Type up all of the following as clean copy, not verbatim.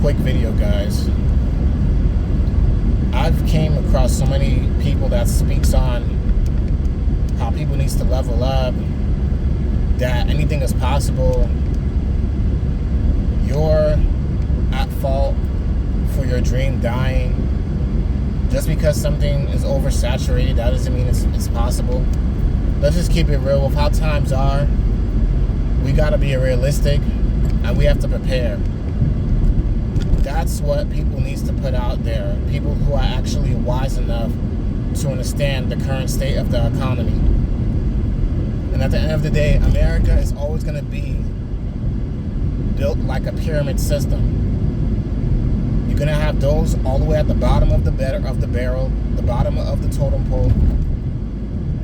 quick video, guys. I've came across so many people that speaks on how people needs to level up, that anything is possible. You're at fault for your dream dying. Just because something is oversaturated, that doesn't mean it's possible. Let's just keep it real with how times are. We gotta be realistic, and we have to prepare. That's what people needs to put out there. People who are actually wise enough to understand the current state of the economy. And at the end of the day, America is always gonna be built like a pyramid system. You're gonna have those all the way at the bottom of the barrel, the bottom of the totem pole.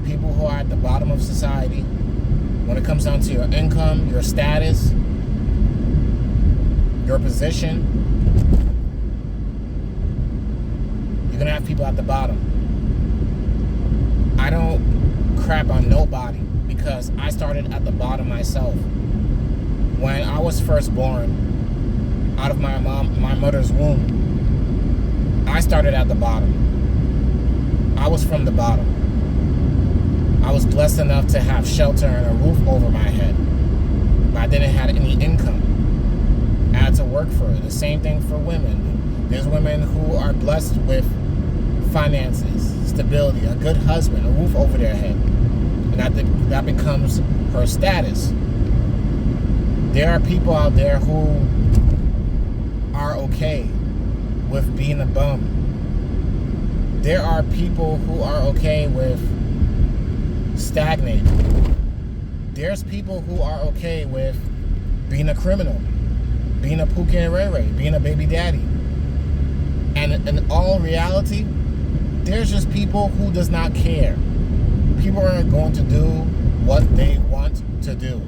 People who are at the bottom of society. When it comes down to your income, your status, your position, you're gonna have people at the bottom. I don't crap on nobody because I started at the bottom myself. When I was first born out of my mother's womb, I started at the bottom. I was from the bottom. I was blessed enough to have shelter and a roof over my head, but I didn't have any income. I had to work for it. The same thing for women. There's women who are blessed with finances, stability, a good husband, a roof over their head, and that becomes her status. There are people out there who are okay with being a bum. There are people who are okay with stagnating. There's people who are okay with being a criminal, being a Pookie and Ray Ray, being a baby daddy. And in all reality, there's just people who does not care. People are going to do what they want to do.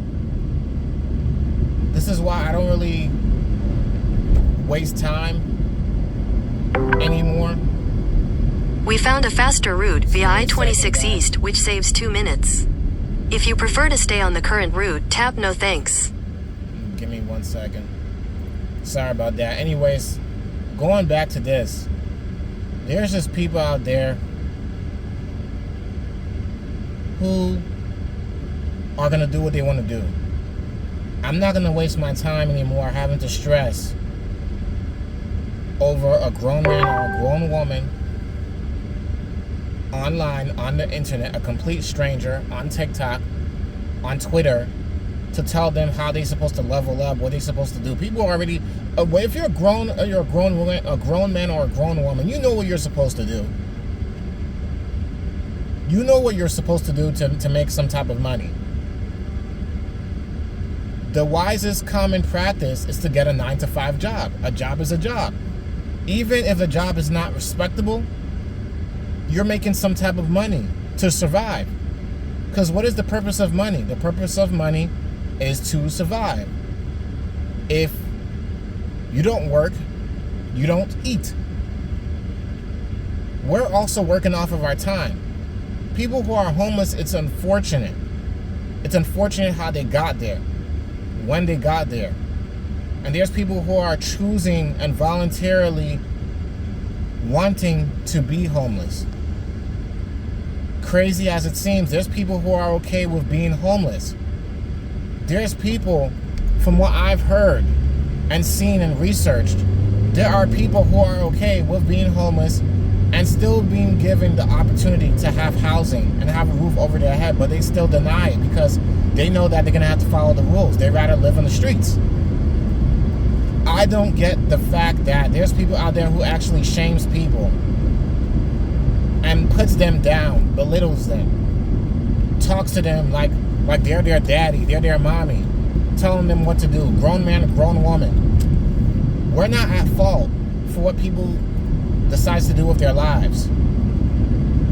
This is why I don't really waste time anymore. We found a faster route via I-26 East, which saves 2 minutes. If you prefer to stay on the current route, tap no thanks. Give me 1 second. Sorry about that. Anyways, going back to this, there's just people out there who are going to do what they want to do. I'm not going to waste my time anymore having to stress over a grown man or a grown woman online, on the internet, a complete stranger, on TikTok, on Twitter, to tell them how they're supposed to level up, what they're supposed to do. People already, if you're a grown woman, a grown man or a grown woman, you know what you're supposed to do. You know what you're supposed to do to make some type of money. The wisest common practice is to get a 9-to-5 job. A job is a job. Even if the job is not respectable, you're making some type of money to survive. Because what is the purpose of money? The purpose of money is to survive. If you don't work, you don't eat. We're also working off of our time. People who are homeless, it's unfortunate. It's unfortunate how they got there, when they got there. And there's people who are choosing and voluntarily wanting to be homeless. Crazy as it seems, there's people who are okay with being homeless. There's people, from what I've heard and seen and researched, there are people who are okay with being homeless and still being given the opportunity to have housing and have a roof over their head, but they still deny it because they know that they're gonna have to follow the rules. They'd rather live on the streets. I don't get the fact that there's people out there who actually shames people and puts them down, belittles them, talks to them like they're their daddy, they're their mommy, telling them what to do. Grown man, grown woman. We're not at fault for what people decides to do with their lives.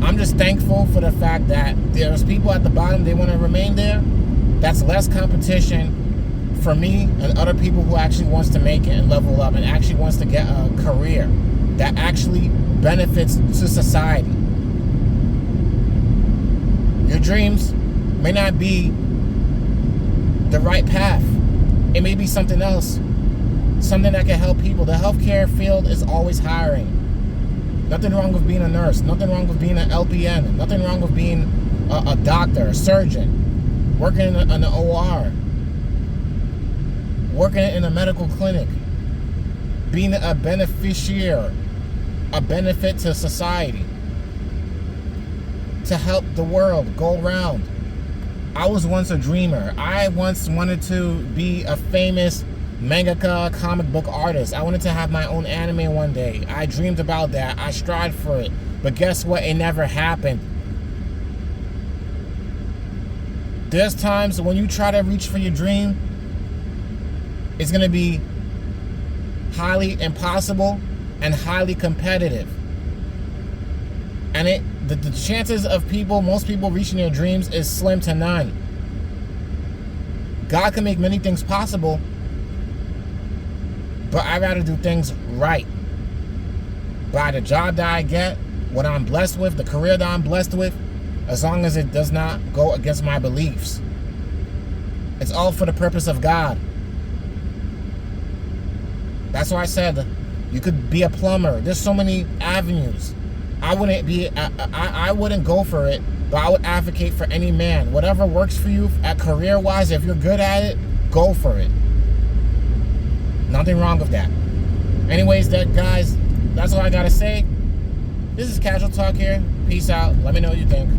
I'm just thankful for the fact that there's people at the bottom, they want to remain there. That's less competition for me and other people who actually wants to make it and level up and actually wants to get a career that actually benefits to society. Your dreams may not be the right path. It may be something else. something that can help people. The healthcare field is always hiring. Nothing wrong with being a nurse. Nothing wrong with being an LPN. Nothing wrong with being a doctor, a surgeon, working in an OR, working in a medical clinic, being a beneficiary, a benefit to society, to help the world go around. I was once a dreamer. I once wanted to be a famous mangaka comic book artist. I wanted to have my own anime one day. I dreamed about that. I strived for it. But guess what? It never happened. There's times when you try to reach for your dream, it's going to be highly impossible and highly competitive. And the chances of most people reaching their dreams is slim to none. God can make many things possible, but I'd rather do things right. By the job that I get, what I'm blessed with, the career that I'm blessed with, as long as it does not go against my beliefs. It's all for the purpose of God. That's why I said you could be a plumber. There's so many avenues. I wouldn't go for it, but I would advocate for any man. Whatever works for you at career-wise, if you're good at it, go for it. Nothing wrong with that. Anyways, guys, that's all I gotta say. This is Casual Talk here. Peace out. Let me know what you think.